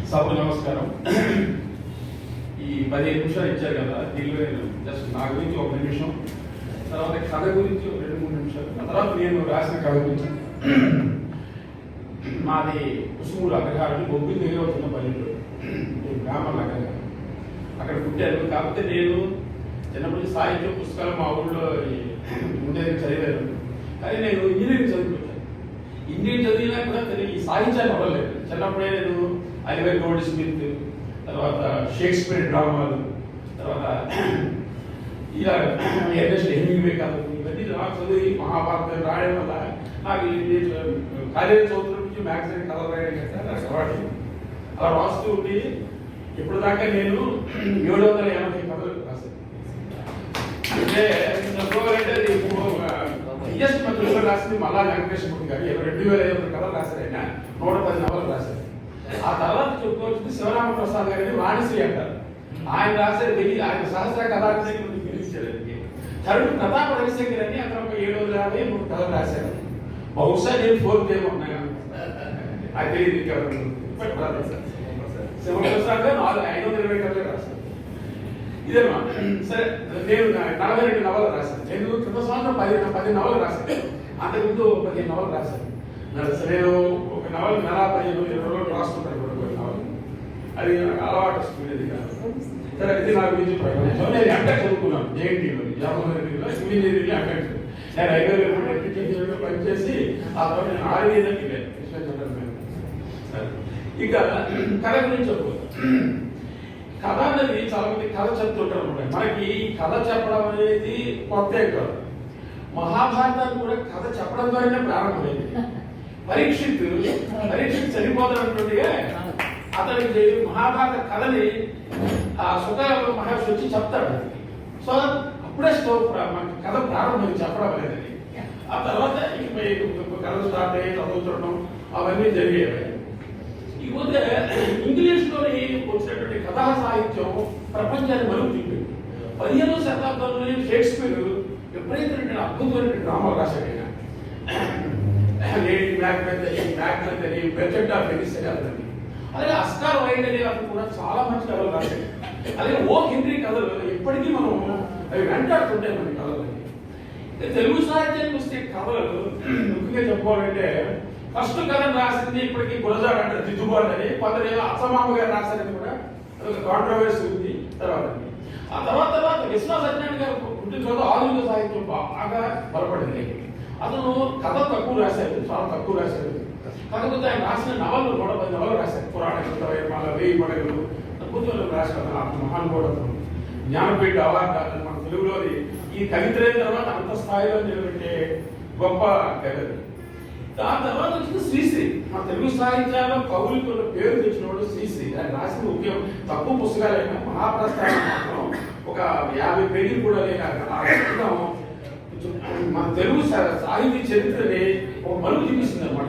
సభకు నమస్కారం. ఈ 15 నిమిషాలు ఇచ్చారు కదా, దీనిలో నేను జస్ట్ నా గురించి 1 నిమిషం, తర్వాత కథ గురించి 2-3 నిమిషాలు, ఆ తర్వాత నేను రాసిన కథ గురించి. మాది కుసుమూరు అగ్రహారం, బొబ్బిలి దగ్గర వచ్చిన పల్లెటూరు, గ్రామం లాగా అక్కడ పుట్టాను. కాకపోతే నేను చిన్నప్పటి నుంచి సాహిత్య పుస్తకాలు మా ఊళ్ళో ఉండేది చదివాను. కానీ నేను ఇంజనీరింగ్ చదువుకుంటాను. ఇంజనీరింగ్ చదివినా కూడా ఈ సాహిత్యాన్ని అవ్వలేదు. చిన్నప్పుడే నేను ఐవర్ గోల్డ్ స్మిత్, తర్వాత షేక్స్పియర్ డ్రామాలు, తర్వాత ఇలా ఎర్నెస్ట్ హెమింగ్వే కథలు, ఇవన్నీ నాకు చదివి మహాభారతం రాయడం వల్ల నాకు కాలేజీ చదువుతున్న నుంచి మ్యాగజైన్ కథలు రాయడం కదా నాకు అలవాటు. అలా రాస్తూ ఉండి ఇప్పుడు దాకా నేను 780 కథలు రాశాను. అంటే బిఎస్ మంత్రులు రాసింది మల్లా వెంకటేశ్వర గారు 2500 కథలు రాశారు. ఆయన 110 నవలు రాశారు. ఆ తర్వాత చెప్పుకోవచ్చు శివరామ ప్రసాద్ గారిని వాణిశ్రీ అంటారు. ఆయన రాసే ఆయన సహస్ర కథాంశాన్ని పిలిచారు. కరుడు ప్రతాప రవిశంకర్ అని అతను ఒక 753 కథలు రాశారు. బహుశా నేను 4th ఏమో ఉన్నాను, అది తెలియదు. శివప్రసాద్ గారు 520 కథలు రాశారు. ఇదేమా సరే, నేను 42 నవలు రాశాను. నేను క్రిత సంవత్సరం 10 నవలు రాశాను. అంతకుముందు 15 నవలు రాశాను. నేను ఒక నవలు 15-20 రోజులు రాసుకుంటాను. నవలు అది నాకు అలవాటు వస్తుంది కాదు. సరే, ఇది నా గురించి ప్రయోజనం. నేను ఎంటెక్ చదువుకున్నాను జేఎన్టీలో, జామనగర్లో ఇంజనీరింగ్ ఎంటెక్. నేను ఐవర్ పనిచేసి ఆ తర్వాత నేను ఆర్వీకి ఇక కథ గురించి చెప్పుకోవచ్చు. కథ అనేది చాలా మంది కథ చెప్తుంటారు అనమాట. మనకి కథ చెప్పడం అనేది కొత్త కాదు. మహాభారతాన్ని కూడా కథ చెప్పడం ద్వారానే ప్రారంభమైంది. పరీక్షిత్ చనిపోతున్నట్టుగా అతనికి మహాభారత కథని ఆ సుఖ మహర్షి వచ్చి చెప్తాడు. సో అప్పుడే మనకి కథ ప్రారంభమైంది చెప్పడం అనేది. ఆ తర్వాత కథ స్టార్ట్ అయ్యి చదువుతుండడం అవన్నీ జరిగేవి. ఇకపోతే ఇంగ్లీష్లోని వచ్చినటువంటి కథా సాహిత్యం ప్రపంచాన్ని మలుపు తిప్పింది. 15వ శతాబ్దంలోనే షేక్స్పియర్ విపరీతమైన అద్భుతమైన డ్రామాలు రాశాడు. అలాగే ఆస్కార్ వైల్డ్ అనే అతను కూడా చాలా మంచి కథలు రాశాడు. అలాగే ఓ హెన్రీ కథలు ఎప్పటికీ మనం అవి వెంటాడుతుంటాయి మన కథలు. తెలుగు సాహిత్యానికి వస్తే కథలు ముఖ్యంగా చెప్పుకోవాలంటే ఫస్ట్ కథ రాసింది ఇప్పటికీ గురజాడ అంటే దిద్దుబాటు అని, కొందరు అచ్చమామ గారు రాశారని కూడా అదొక కాంట్రవర్సీ ఉంది. ఆ తర్వాత విశ్వ సత్యనారాయణ గారు పుట్టిన తర్వాత ఆధునిక సాహిత్యం బాగా బలపడింది. అతను కథ తక్కువ రాశారు, చాలా తక్కువ రాశారు. కాకపోతే ఆయన రాసిన నవలు 110 నవలు రాశారు. పురాణ కృతమాల, 1000 పడగలు, అద్భుతమైన రాశారు. మహానుభావుడు జ్ఞానపీఠ అవార్డు మన తెలుగులోని ఈ కవిత్రైన తర్వాత అంత స్థాయిలో నిలబెట్టే గొప్ప కవి. దాని తర్వాత వచ్చింది శ్రీశ్రీ. మన తెలుగు సాహిత్యాల్లో కవులకు పేరు తెచ్చినవాడు శ్రీశ్రీ. ఆయన రాసిన ముఖ్యం తక్కువ పుస్తకాలైనా మహాప్రస్థానం మాత్రం ఒక 50 పేజీలు కూడా లేక మన తెలుగు సాహిత్య చరిత్రని ఒక మలుపు చూపిస్తుంది అనమాట.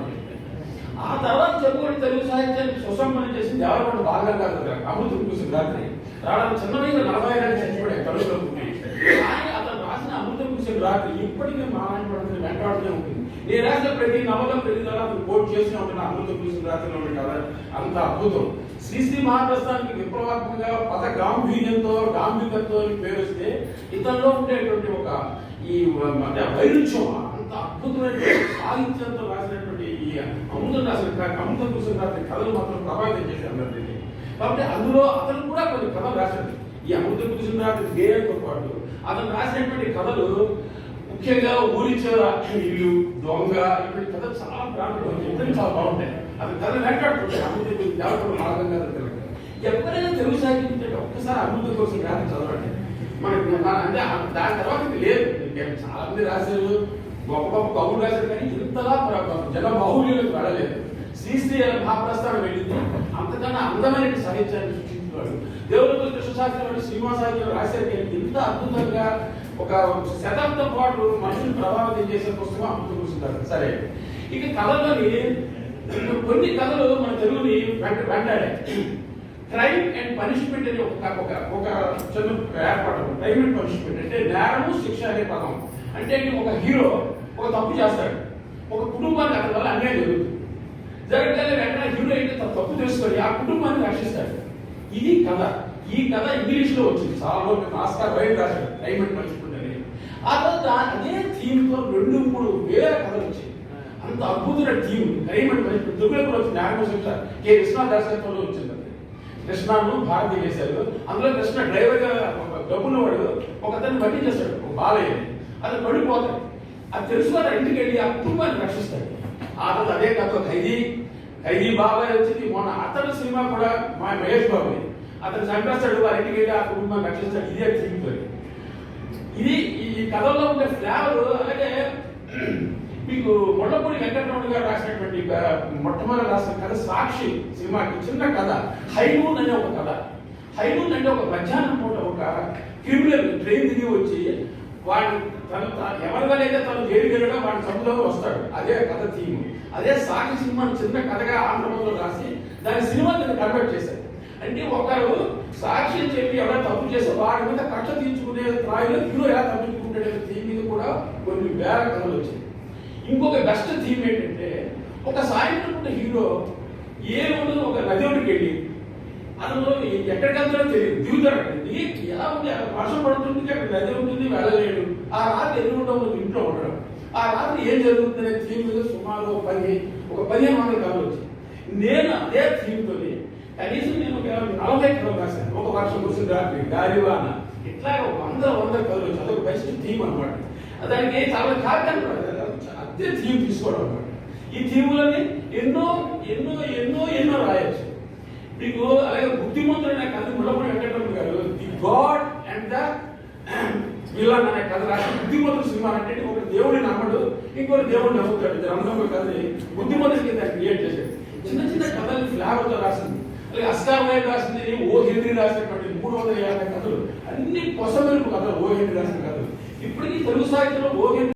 ఆ తర్వాత చెప్పుకొని తెలుగు సాహిత్యాన్ని సుసంపన్నం చేసింది దేవరకొండ బాలగంగాధర గారు. అమృత కూర్చుని రాత్రి రావడం చిన్నమైన 40 ఏళ్ళు చచ్చిపోయాయి కలుగులో పుట్టి. అతను రాసిన అమృత కూర్చుని రాత్రి ఇప్పటికీ మాట్లాడుతుంది, వెంటాడుతూనే ఉంటుంది. నేను రాసిన ప్రతి నవలం ప్రతి అతను కోట్ చేస్తూనే ఉంటాను. అమృత కూర్చుని రాత్రిలో ఉండే కదా, అంత అద్భుతం. శ్రీశ్రీ మహాప్రస్థానానికి విప్లవాత్మకంగా పద గాంభీర్యంతో పేరు వస్తే ఇతనిలో ఉండేటువంటి ఒక ఈ వైరుధ్యం అంత అద్భుతమైన సాహిత్యంతో రాసినటువంటి ఈ అమృత కూర్చుని రాత్రి కథలు మాత్రం ప్రభావితం చేశారు అందరినీ. కాబట్టి అందులో అతను కూడా కొన్ని కథలు రాశాడు. ఈ అమృత కూర్చుని రాత్రి గేయంతో పాటు అతను రాసినటువంటి కథలు ముఖ్యంగా ఊరి చివర ఇల్లు, దొంగ, ఇటువంటి కథలు చాలా ప్రాంతం చాలా బాగుంటాయి. అది కథలు వెంటాడుతుంటాయి. అమృత దేవతలు మార్గంగా తెలుగు ఎప్పుడైనా తెలుగు సాహిత్యం ఒక్కసారి అమృత కోసం రాత్రి చదవండి. మనకి అంటే దాని తర్వాత లేదు. చాలా మంది రాశారు, గొప్ప గొప్ప కవులు రాశారు, కానీ ఇంతలా జన బాహుళ్యులకు వెళ్ళలేదు. శ్రీశ్రీ మహాప్రస్థానం వెళ్ళింది. అంతకన్నా అందమైన సాహిత్యాన్ని సృష్టించేవాడు. దేవుడు కృష్ణశాస్త్రి వాడు శ్రీనివాసాచార్యులు రాశారు. ఇంత అద్భుతంగా ఒక శతాబ్దం పాటు మనుషులు ప్రభావితం చేసే పుస్తకం అమృత కూర్చుంటారు. సరే, ఇక కథలోని కొన్ని కథలు మన తెలుగుని వెంటాడే. క్రైమ్ అండ్ పనిష్మెంట్ అనే ఒక చిన్న ఏర్పాటు. క్రైమ్ అండ్ పనిష్మెంట్ అంటే నేరము శిక్ష అనే పదం. అంటే ఒక హీరో ఒక తప్పు చేస్తాడు, ఒక కుటుంబానికి అతని వల్ల అన్యాయం జరుగుతుంది. జరగగానే వెంటనే హీరో ఏంటి తన తప్పు తెలుసుకొని ఆ కుటుంబాన్ని రక్షిస్తాడు. ఇది కథ. ఈ కథ ఇంగ్లీష్ లో వచ్చింది. చాలా రోజులు ఆస్కార్ వైల్డ్ రాశాడు టైం అండ్ మర్చిపోతుంది. ఆ తర్వాత అదే థీమ్ తో 2-3 వేల కథలు వచ్చాయి. అంత అద్భుతమైన థీమ్ టైం అండ్ మర్చిపోతుంది. దుర్గా కూడా వచ్చింది. న్యాయమూర్తి కె కృష్ణ దర్శకత్వంలో వచ్చింది. కృష్ణను భారతి చేశారు. అందులో కృష్ణ డ్రైవర్ గా డబ్బున్న వాడు ఒక అతన్ని బట్టి చేస్తాడు, ఒక బాలయ్య. అది పడిపోతాడు. అది తెలుసుకొని ఇంటికి వెళ్ళి ఆ కుటుంబాన్ని రక్షిస్తాడు. ఆ తర్వాత అదే కథ ఖైదీ బాబాయ్ వచ్చింది. మొన్న అతడు సినిమా కూడా మా మహేష్ బాబు అతను చంపేస్తాడు, వారి ఇంటికి వెళ్ళి ఆ కుటుంబాన్ని రక్షిస్తాడు. ఇదే థీమ్తో ఇది ఈ కథలో ఉండే ఫ్లేవర్. అలాగే మీకు మొండపూడి వెంకటరమణ గారు రాసినటువంటి మొట్టమొదటి రాసిన కథ సాక్షి సినిమాకి చిన్న కథ. హైనూన్ అనే ఒక కథ. హైనూన్ అంటే ఒక మధ్యాహ్నం పూట ఒక క్రిమినల్ ట్రైన్ దిగి వచ్చి వాడు ఎవరి వల్లైతే తను జైలుకి వెళ్ళడం వాడి చదువులో వస్తాడు. అదే కథ థీమ్. అదే సాక్షి సినిమాను చిన్న కథగా ఆంధ్రప్రదేశ్లో రాసి దాని సినిమా కన్వర్ట్ చేశారు. అంటే ఒకరు సాక్షి అని చెప్పి ఎవరైనా తప్పు చేస్తే వాడి మీద కక్ష తీర్చుకునే స్థాయిలో హీరో ఎలా తప్పించుకుంటాడే థీమ్ మీద కూడా కొన్ని వేల కథలు వచ్చాయి. ఇంకొక బెస్ట్ థీమ్ ఏంటంటే ఒక సాయంత్రం పూట హీరో ఏ రోజు ఒక నదిలోకి వెళ్ళి అతను ఎక్కడికి వెళ్తాడో తెలియదు, దిగుతాడు. అక్కడికి ఎలా ఉంది, వర్షం పడుతుంది, అక్కడ నది ఉంటుంది, వెళ్ళలేడు. ఆ రాత్రి ఎన్ని ఉండవు, ఇంట్లో ఉండడం. ఆ రాత్రి ఏం జరుగుతుందనే థీమ్ మీద సుమారు 1500 కథలు వచ్చాయి. నేను అదే థీమ్తో కనీసం నేను 40 కథలు రాశాను. ఒక వర్షం కురిసిన రాత్రి, గాలివాన, ఇట్లా 100 కథలు వచ్చాయి. అదొక బెస్ట్ థీమ్ అనమాట. దానికి చాలా కారణాలు అదే థీమ్ తీసుకోవడం అనమాట. ఈ థీములని ఎన్నో ఎన్నో ఎన్నో ఎన్నో రాయొచ్చు. మీకు అలాగే బుద్ధిమంతుడైన కథ ముళ్ళపూడి వెంకటరమణ గారు the God and the villain అనే కథ రాసి బుద్ధిమంతుడు సినిమా అంటే ఒక దేవుడిని నమ్మడు, ఇంకొక దేవుడిని నమ్ముతాడు. రంగంలో కథని బుద్ధిమంతుడి కింద క్రియేట్ చేశాడు. చిన్న చిన్న కథలు ఫ్లేవర్తో రాసింది. అలాగే అస్కార్ వైల్డ్ రాసింది, ఓ హెన్రీ రాసినటువంటి 350 కథలు, అన్ని కొసమెరుపు కథలు ఓ హెన్రీ రాసిన కథలు. ఇప్పటికీ తెలుగు సాహిత్యంలో ఓ హెన్రీ